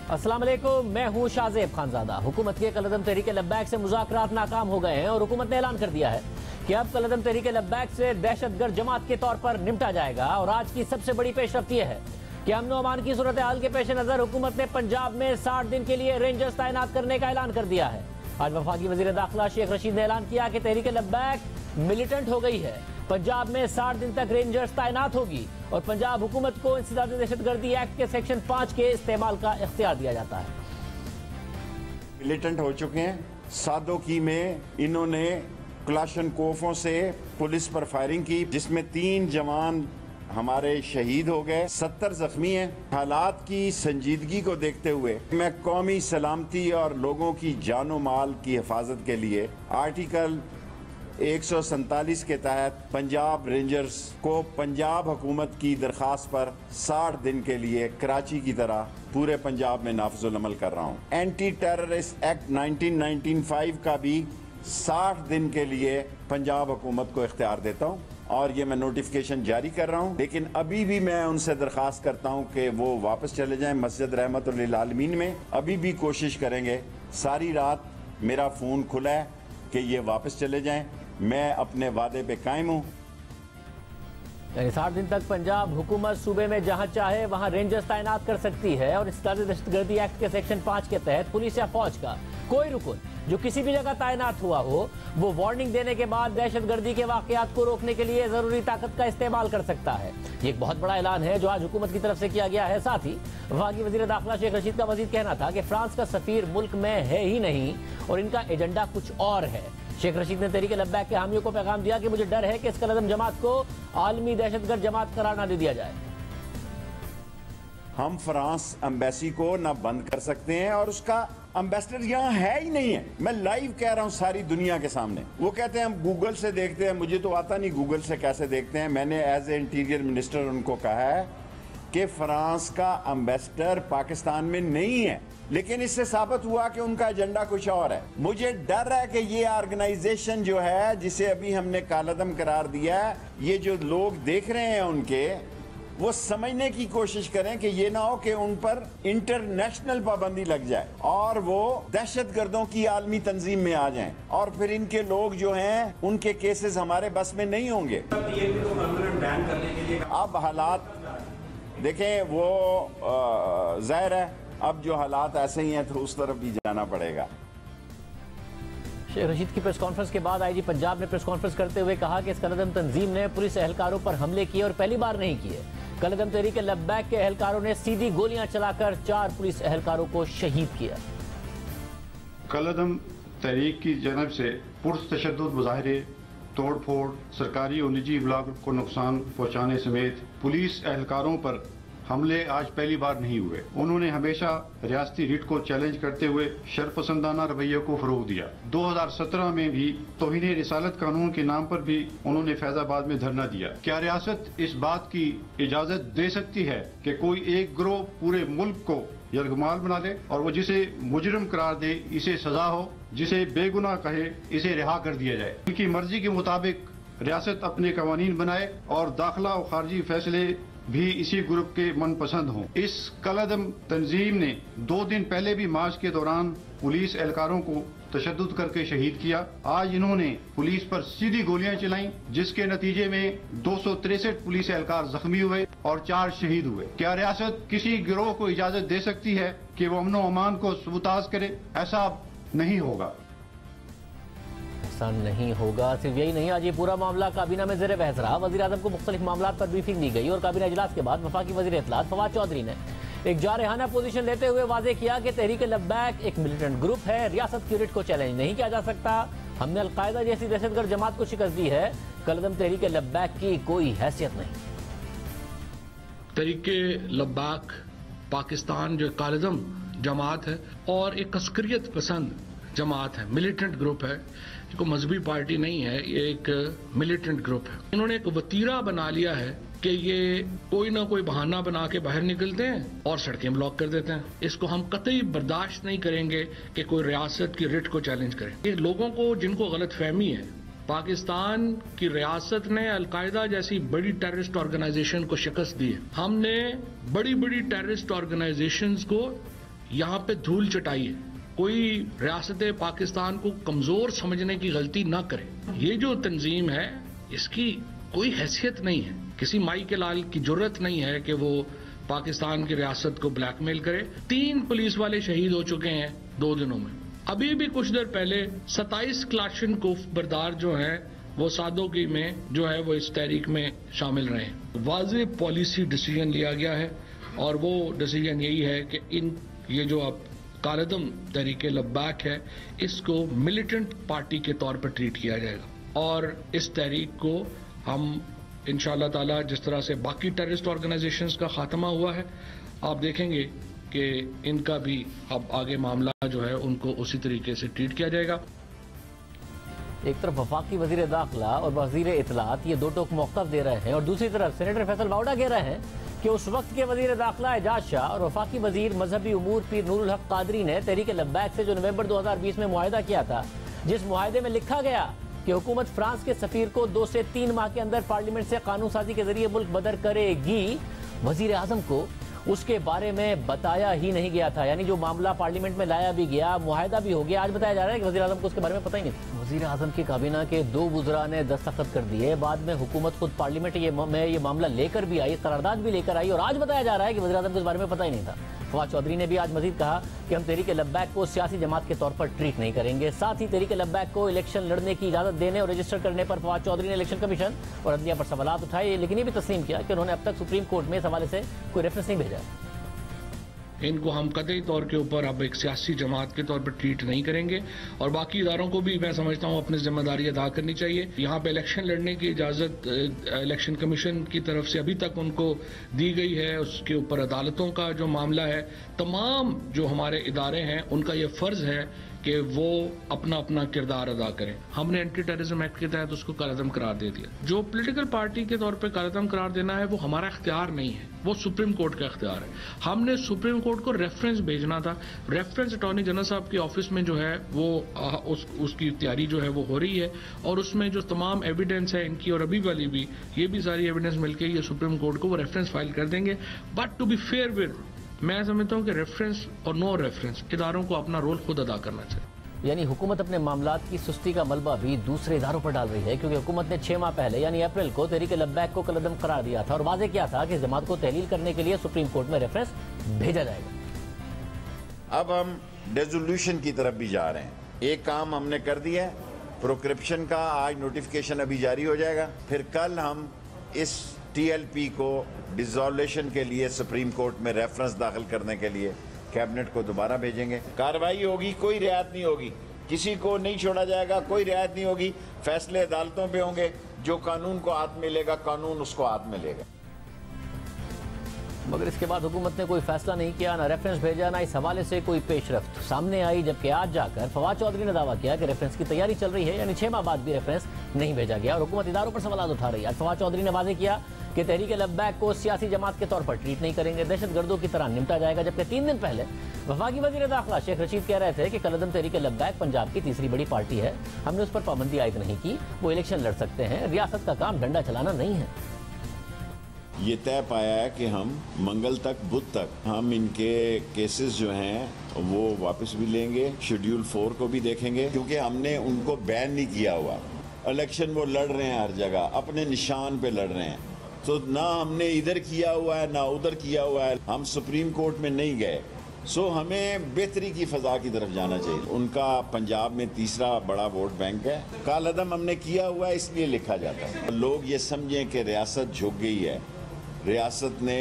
अस्सलाम वालेकुम, मैं हूँ शाहजेब खानजादा। हुकूमत के कलअदम तहरीक लब्बैक से मुज़ाकरात नाकाम हो गए हैं और हुकूमत ने ऐलान कर दिया है कि अब कलअदम तहरीक लब्बैक से दहशतगर्द जमात के तौर पर निपटा जाएगा। और आज की सबसे बड़ी पेशरफ्त यह है कि अमन व अमान की सूरत हाल के पेश नज़र हुकूमत ने पंजाब में 60 दिन के लिए रेंजर्स तैनात करने का ऐलान कर दिया है। आज वफाकी वज़ीर दाखिला शेख रशीद ने ऐलान किया कि तहरीक लब्बैक मिलिटेंट हो गई है। पंजाब में 60 दिन तक रेंजर्स तैनात होगी और पंजाब हुकूमत को इंसदाद दहशतगर्दी एक्ट के सेक्शन 5 के इस्तेमाल का इख्तियार दिया जाता है। मिलिटेंट हो चुके हैं। सादोकी में इन्होंने क्लाशनकोफों से पुलिस पर फायरिंग की, जिसमें 3 जवान हमारे शहीद हो गए, 70 जख्मी हैं। हालात की संजीदगी को देखते हुए मैं कौमी सलामती और लोगों की जानो माल की हिफाजत के लिए आर्टिकल 147 के तहत पंजाब रेंजर्स को पंजाब हुकूमत की दरख्वास्त पर 60 दिन के लिए कराची की तरह पूरे पंजाब में नाफिजुल अमल कर रहा हूँ। एंटी टेररिस्ट एक्ट 1995 का भी 60 दिन के लिए पंजाब हुकूमत को इख्तियार देता हूँ और ये मैं नोटिफिकेशन जारी कर रहा हूँ। लेकिन अभी भी मैं उनसे दरख्वास्त करता हूँ कि वो वापस चले जाएं मस्जिद रहमतुल लिल आलमीन में। अभी भी कोशिश करेंगे। सारी रात मेरा फ़ोन खुला है कि ये वापस चले जाएं। मैं अपने वादे पे कायम हूँ। 60 दिन तक पंजाब हुकूमत सूबे में जहां चाहे वहां रेंजर्स तैनात कर सकती है और इंसदाद दहशतगर्दी एक्ट के सेक्शन 5 के तहत पुलिस या फौज का कोई रुकन जो किसी भी जगह तैनात हुआ हो वो वार्निंग देने के बाद दहशतगर्दी के वाकयात को रोकने के लिए जरूरी ताकत का इस्तेमाल कर सकता है। ये एक बहुत बड़ा ऐलान है जो आज हुकूमत की तरफ से किया गया है। साथ ही वफाकी वज़ीर दाखिला शेख रशीद का मजीद कहना था कि फ्रांस का सफीर मुल्क में है ही नहीं और इनका एजेंडा कुछ और है। शेख रशीद ने तहरीक लब्बैक के हामियों को पैगाम दिया कि मुझे डर है कि इस कलअदम जमात को आलमी दहशतगर्द जमात करार न दे दिया जाए। हम फ्रांस एम्बेसी को ना बंद कर सकते हैं और उसका एम्बेसडर यहाँ है ही नहीं है। मैं लाइव कह रहा हूँ सारी दुनिया के सामने। वो कहते हैं हम गूगल से देखते हैं, मुझे तो आता नहीं गूगल से कैसे देखते हैं। मैंने एज ए इंटीरियर मिनिस्टर उनको कहा है कि फ्रांस का एम्बेसडर पाकिस्तान में नहीं है, लेकिन इससे साबित हुआ कि उनका एजेंडा कुछ और है। मुझे डर है कि ये ऑर्गेनाइजेशन जो है जिसे अभी हमने कालअदम करार दिया है, ये जो लोग देख रहे हैं उनके, वो समझने की कोशिश करें कि ये ना हो कि उन पर इंटरनेशनल पाबंदी लग जाए और वो दहशतगर्दों की आलमी तंजीम में आ जाएं और फिर इनके लोग जो हैं उनके केसेस हमारे बस में नहीं होंगे। अब हालात देखें, वो जाहिर है अब जो हालात ऐसे ही हैं तो उस तरफ भी जाना पड़ेगा। शेख रशीद की प्रेस कॉन्फ्रेंस के बाद आईजी पंजाब ने प्रेस कॉन्फ्रेंस करते हुए कहा कि इस कलअदम तंजीम ने पुलिस एहलकारों पर हमले किए और पहली बार नहीं किए। कलअदम तहरीक लब्बैक के एहलकारों ने सीधी गोलियां चलाकर 4 पुलिस एहलकारों को शहीद किया। कलअदम तहरीक की जनब से पुरतशद्दुद मुजाहरे, तोड़ फोड़, सरकारी और निजी इब्लाग को नुकसान पहुँचाने समेत पुलिस एहलकारों पर हमले आज पहली बार नहीं हुए। उन्होंने हमेशा रियासती रिट को चैलेंज करते हुए शरपसंदाना रवैये को फरोग दिया। 2017 में भी तौहीन रिसालत कानून के नाम पर भी उन्होंने फैजाबाद में धरना दिया। क्या रियासत इस बात की इजाजत दे सकती है कि कोई एक गिरोह पूरे मुल्क को यरगमाल बना ले और वो जिसे मुजरिम करार दे इसे सजा हो, जिसे बेगुनाह कहे इसे रिहा कर दिया जाए। उनकी मर्जी के मुताबिक रियासत अपने कवानीन बनाए और दाखिला और खारजी फैसले भी इसी ग्रुप के मनपसंद हों। इस कलअदम तंजीम ने 2 दिन पहले भी मार्च के दौरान पुलिस एहलकारों को तशद्दुद करके शहीद किया। आज इन्होंने पुलिस पर सीधी गोलियां चलाई, जिसके नतीजे में 263 पुलिस एहलकार जख्मी हुए और 4 शहीद हुए। क्या रियासत किसी गिरोह को इजाजत दे सकती है कि वो अमन व अमान को सबूताज करे? ऐसा नहीं होगा। नहीं होगा। सिर्फ यही नहीं, आज ये पूरा मामला काबीना में ज़ेर बहस रहा। वज़ीर आज़म को मुख्तलिफ मामलात पर ब्रीफिंग दी गई और काबीना इजलास के बाद वफाकी वज़ीर इत्तलात फवाद चौधरी ने एक जारहाना पोजीशन लेते हुए वाज़ेह किया कि तहरीक लब्बैक एक मिलिटेंट ग्रुप है, रियासत की रिट को चैलेंज नहीं किया जा सकता। हमने अलकायदा जैसी दहशतगर्द जमात को शिकस्त दी है। कलअदम तहरीक लब्बैक की कोई हैसियत नहीं। तहरीक लब्बैक पाकिस्तान जो कलअदम जमात है और एक अस्करियत पसंद जमात है, मिलिटेंट ग्रुप है, कोई मजहबी पार्टी नहीं है, ये एक मिलिटेंट ग्रुप है। इन्होंने एक वतीरा बना लिया है कि ये कोई ना कोई बहाना बना के बाहर निकलते हैं और सड़कें ब्लॉक कर देते हैं। इसको हम कतई बर्दाश्त नहीं करेंगे कि कोई रियासत की रिट को चैलेंज करे। ये लोगों को जिनको गलत फहमी है, पाकिस्तान की रियासत ने अलकायदा जैसी बड़ी टेररिस्ट ऑर्गेनाइजेशन को शिकस्त दी है। हमने बड़ी बड़ी टेररिस्ट ऑर्गेनाइजेशंस को यहाँ पे धूल चटाई है। कोई रियासत पाकिस्तान को कमजोर समझने की गलती ना करे। ये जो तंजीम है इसकी कोई हैसियत नहीं है, किसी माई के लाल की जुर्रत नहीं है कि वो पाकिस्तान की रियासत को ब्लैकमेल करे। 3 पुलिस वाले शहीद हो चुके हैं 2 दिनों में। अभी भी कुछ देर पहले 27 क्लाशनकोव बरदार जो हैं वो सादोगी में जो है वो इस तहरीक में शामिल रहे। वाज़ेह पॉलिसी डिसीजन लिया गया है और वो डिसीजन यही है कि ये जो अब कालदम तहरीक लब्बैक है इसको मिलिटेंट पार्टी के तौर पर ट्रीट किया जाएगा और इस तहरीक को हम इंशाअल्लाह ताला जिस तरह से बाकी टेररिस्ट ऑर्गेनाइजेशंस का खात्मा हुआ है, आप देखेंगे कि इनका भी अब आगे मामला जो है उनको उसी तरीके से ट्रीट किया जाएगा। एक तरफ वफाकी वजीर दाखिला और वजीर इतलात ये दो टोक मौक़िफ़ दे रहे हैं और दूसरी तरफ सेनेटर फैसल वाउडा कह रहे हैं कि उस वक्त के वजीर दाखिला एजाज शाह और वफाकी वजीर मजहबी उमूर पीर नूरुल हक कादरी ने तहरीक लब्बैक से जो नवंबर 2020 में मुआहिदा किया था, जिस मुआहिदे में लिखा गया कि हुकूमत फ्रांस के सफीर को 2 से 3 माह के अंदर पार्लियामेंट से कानून साजी के जरिए मुल्क बदर करेगी, वजीर आजम को उसके बारे में बताया ही नहीं गया था। यानी जो मामला पार्लियामेंट में लाया भी गया, मुआहिदा भी हो गया, आज बताया जा रहा है कि वजीर आजम को उसके बारे में पता ही नहीं था। वजीर आजम की काबीना के 2 वुज़रा ने दस्तखत कर दिए, बाद में हुकूमत खुद पार्लियामेंट में ये मामला लेकर भी आई, करारदाद भी लेकर आई और आज बताया जा रहा है कि वजीर आजम को इस बारे में पता ही नहीं था। फवाद चौधरी ने भी आज मजीद कहा कि हम तहरीक लब्बैक को सियासी जमात के तौर पर ट्रीट नहीं करेंगे। साथ ही तहरीक लब्बैक को इलेक्शन लड़ने की इजाजत देने और रजिस्टर करने पर फवाद चौधरी ने इलेक्शन कमीशन और अदलिया पर सवालात उठाए, लेकिन ये भी तस्लीम किया कि उन्होंने अब तक सुप्रीम कोर्ट में इस हवाले से कोई रेफरेंस नहीं भेजा। इनको हम कतई तौर के ऊपर अब एक सियासी जमात के तौर पर ट्रीट नहीं करेंगे और बाकी इदारों को भी मैं समझता हूँ अपनी जिम्मेदारी अदा करनी चाहिए। यहाँ पे इलेक्शन लड़ने की इजाज़त इलेक्शन कमीशन की तरफ से अभी तक उनको दी गई है। उसके ऊपर अदालतों का जो मामला है, तमाम जो हमारे इदारे हैं उनका ये फ़र्ज़ है कि वो अपना अपना किरदार अदा करें। हमने एंटी टेररिज्म एक्ट के तहत उसको कालअदम करार दे दिया। जो पॉलिटिकल पार्टी के तौर पे कालअदम करार देना है वो हमारा इख्तियार नहीं है, वो सुप्रीम कोर्ट का इख्तियार है। हमने सुप्रीम कोर्ट को रेफरेंस भेजना था। रेफरेंस अटॉर्नी जनरल साहब के ऑफिस में जो है वो उसकी तैयारी जो है वो हो रही है और उसमें जो तमाम एविडेंस है इनकी और अभी वाली भी, ये भी सारी एविडेंस मिलकर ये सुप्रीम कोर्ट को वो रेफरेंस फाइल कर देंगे। But to be fair with, मैं समझता हूँ कि रेफरेंस और नो रेफरेंस इदारों को अपना रोल खुद अदा करना चाहिए। यानी हुकूमत अपने मामलात की सुस्ती का मलबा भी दूसरे इदारों पर डाल रही है, क्योंकि हुकूमत ने 6 माह पहले यानी अप्रैल को तहरीक लब्बैक को कलअदम करार दिया था और वाज़ेह किया था कि जमात को तहलील करने के लिए सुप्रीम कोर्ट में रेफरेंस भेजा जाएगा। अब हम रेजोल्यूशन की तरफ भी जा रहे हैं। एक काम हमने कर दिया है, प्रोक्रिप्शन का आज नोटिफिकेशन अभी जारी हो जाएगा, फिर कल हम इस TLP को डिसॉल्यूशन के लिए सुप्रीम कोर्ट में रेफरेंस दाखिल करने के लिए कैबिनेट को दोबारा भेजेंगे। कार्रवाई होगी, कोई रियायत नहीं होगी, किसी को नहीं छोड़ा जाएगा, कोई रियायत नहीं होगी। फैसले अदालतों पे होंगे, जो कानून को हाथ में लेगा कानून उसको हाथ में लेगा। मगर इसके बाद हुकूमत ने कोई फैसला नहीं किया, ना रेफरेंस भेजा, ना इस हवाले से कोई पेशरफ्त सामने आई, जबकि आज जाकर फवाद चौधरी ने दावा किया कि रेफरेंस की तैयारी चल रही है। यानी 6 माह बाद भी रेफरेंस नहीं भेजा गया और हुकूमत इदारों पर सवाल उठा रही है। आज फवाद चौधरी ने वाज़ेह किया कि तहरीक लब्बैक को सियासी जमात के तौर पर ट्रीट नहीं करेंगे, दहशतगर्दों की तरह निपटा जाएगा। जबकि 3 दिन पहले वफाकी वज़ीर दाखिला शेख रशीद कह रहे थे कि कलअदम तहरीक लब्बैक पंजाब की तीसरी बड़ी पार्टी है, हमने उस पर पाबंदी आयद नहीं की, वो इलेक्शन लड़ सकते हैं, रियासत का काम डंडा चलाना नहीं है। ये तय पाया है कि हम मंगल तक, बुध तक हम इनके केसेस जो हैं वो वापस भी लेंगे, शेड्यूल 4 को भी देखेंगे, क्योंकि हमने उनको बैन नहीं किया हुआ। इलेक्शन वो लड़ रहे हैं, हर जगह अपने निशान पे लड़ रहे हैं, तो ना हमने इधर किया हुआ है ना उधर किया हुआ है, हम सुप्रीम कोर्ट में नहीं गए। सो हमें बेहतरी की फजा की तरफ जाना चाहिए। उनका पंजाब में तीसरा बड़ा वोट बैंक है, कालअदम हमने किया हुआ है इसलिए लिखा जाता है। लोग ये समझें कि रियासत झुक गई है, रियासत ने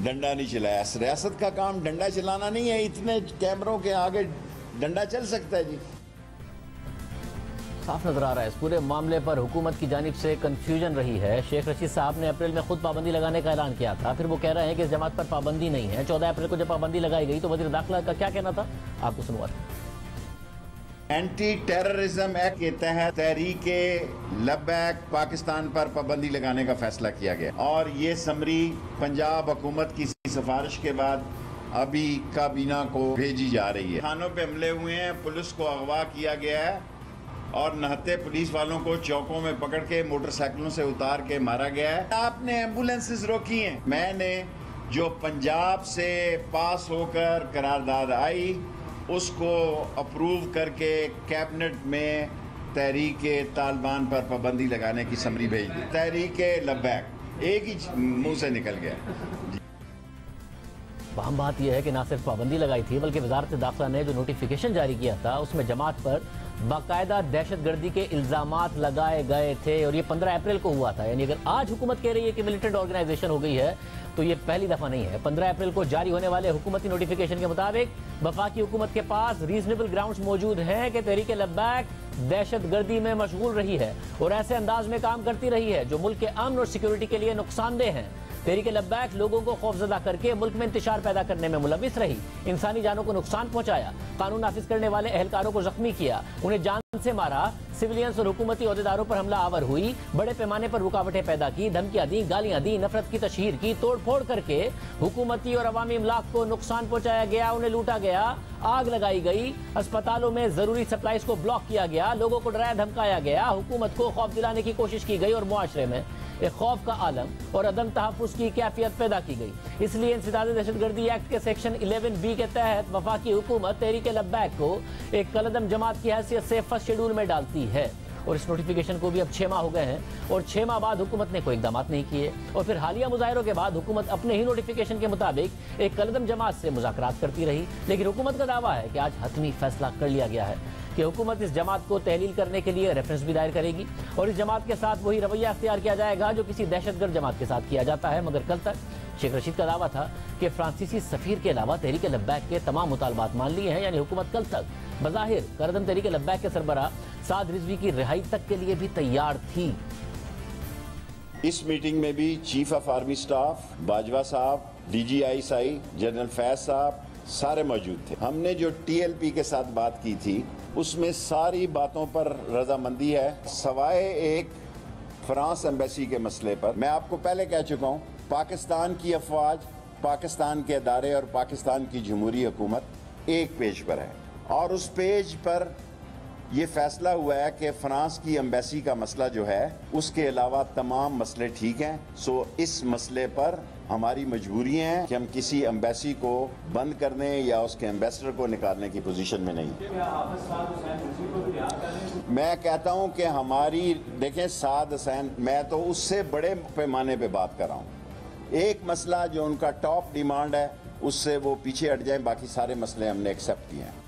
डंडा नहीं चलाया। रियासत का काम डंडा चलाना नहीं है, इतने कैमरों के आगे डंडा चल सकता है जी। साफ नजर आ रहा है इस पूरे मामले पर हुकूमत की जानिब से कंफ्यूजन रही है। शेख रशीद साहब ने अप्रैल में खुद पाबंदी लगाने का ऐलान किया था, फिर वो कह रहे हैं कि इस जमात पर पाबंदी नहीं है। 14 अप्रैल को जब पाबंदी लगाई गई तो वज़ीर दाखिला का क्या कहना था, आपको सुनवा। एंटी टेररिज्म एक्ट के तहत तहरीक लब्बैक पाकिस्तान पर पाबंदी लगाने का फैसला किया गया और ये समरी पंजाब हुकूमत की सिफारिश के बाद अभी काबीना को भेजी जा रही है। थानों पे हमले हुए हैं, पुलिस को अगवा किया गया है और नहते पुलिस वालों को चौकों में पकड़ के मोटरसाइकिलों से उतार के मारा गया है। आपने एम्बुलेंसेस रोकी हैं, मैंने जो पंजाब से पास होकर करारदाद आई उसको अप्रूव करके कैबिनेट में तहरीके तालिबान पर पाबंदी लगाने की समरी भेज दी। तहरीके लब्बैक एक ही मुंह से निकल गया। अहम बात यह है कि ना सिर्फ पाबंदी लगाई थी बल्कि वजारत दाखिला ने जो नोटिफिकेशन जारी किया था उसमें जमात पर बाकायदा दहशतगर्दी के इल्जामात लगाए गए थे और ये 15 अप्रैल को हुआ था। यानी अगर आज हुकूमत कह रही है कि मिलिटेंट ऑर्गेनाइजेशन हो गई है तो ये पहली दफा नहीं है। 15 अप्रैल को जारी होने वाले हुकूमती नोटिफिकेशन के मुताबिक वफाकी हुकूमत के पास रीजनेबल ग्राउंड्स मौजूद हैं कि तहरीक लब्बैक दहशतगर्दी में मशगूल रही है और ऐसे अंदाज में काम करती रही है जो मुल्क के अमन और सिक्योरिटी के लिए नुकसानदेह हैं। तहरीक लब्बैक लोगों को खौफजदा करके मुल्क में इंतशार पैदा करने में मुलविस रही, इंसानी जानों को नुकसान पहुंचाया, कानून नाफिज करने वाले एहलकारों को जख्मी किया, उन्हें जान से मारा, सिविलियंस और हुकूमती ओहदेदारों पर हमला आवर हुई, बड़े पैमाने पर रुकावटें पैदा की, धमकियां दी, गालियां दी, नफरत की तशहीर की, तोड़ फोड़ करके हुकूमती और अवामी इमलाक को नुकसान पहुंचाया गया, उन्हें लूटा गया, आग लगाई गई, अस्पतालों में जरूरी सप्लाईज को ब्लॉक किया गया, लोगों को डराया धमकाया गया, हुकूमत को खौफ दिलाने की कोशिश की गई और मुआशरे में एक खौफ का आलम और अदम तहफ़्फ़ुज़ की कैफियत पैदा की गई। इसलिए इंसदाद दहशतगर्दी एक्ट के सेक्शन 11B के तहत वफाकी हुकूमत तहरीक लब्बैक को एक कलदम जमात की हैसियत से फर्स्ट शेड्यूल में डालती है और इस नोटिफिकेशन को भी अब 6 माह हो गए हैं और 6 माह बाद हुकूमत ने कोई इक़दाम नहीं किए और फिर हालिया मुजाहिरों के बाद हुकूमत अपने ही नोटिफिकेशन के मुताबिक एक कलदम जमात से मुज़ाकरात करती रही। लेकिन हुकूमत का दावा है कि आज हतमी फैसला कर लिया गया है कि हुकूमत इस जमात को तहलील करने के लिए रेफरेंस भी दायर करेगी और इस जमात के साथ वही रवैया अख्तियार किया जाएगा जो किसी दहशतगर्द जमात के साथ किया जाता है। मगर कल तक शेख रशीद का दावा था कि फ्रांसीसी सफीर के अलावा तहरीक लब्बैक के तमाम मुतालबात मान लिए हैं। यानी हुकूमत कल तक बज़ाहिर करदम तहरीक लब्बैक के सरबराह साद रिजवी की रिहाई तक के लिए भी तैयार थी। इस मीटिंग में भी chief of army staff Bajwa साहब, DGI जनरल फैज साहब सारे मौजूद थे। हमने जो TLP के साथ बात की थी उसमें सारी बातों पर रजामंदी है सवाए एक फ्रांस एम्बेसी के मसले पर। मैं आपको पहले कह चुका हूँ पाकिस्तान की अफवाज, पाकिस्तान के अदारे और पाकिस्तान की जमहूरी हुकूमत एक पेज पर है और उस पेज पर यह फैसला हुआ है कि फ्रांस की एम्बेसी का मसला जो है उसके अलावा तमाम मसले ठीक हैं। सो इस मसले पर हमारी मजबूरी है कि हम किसी एम्बेसी को बंद करने या उसके एम्बेसडर को निकालने की पोजीशन में नहीं। मैं कहता हूं कि हमारी देखें साद हुसैन, मैं तो उससे बड़े पैमाने पे बात कर रहा हूं। एक मसला जो उनका टॉप डिमांड है उससे वो पीछे हट जाए, बाकी सारे मसले हमने एक्सेप्ट किए हैं।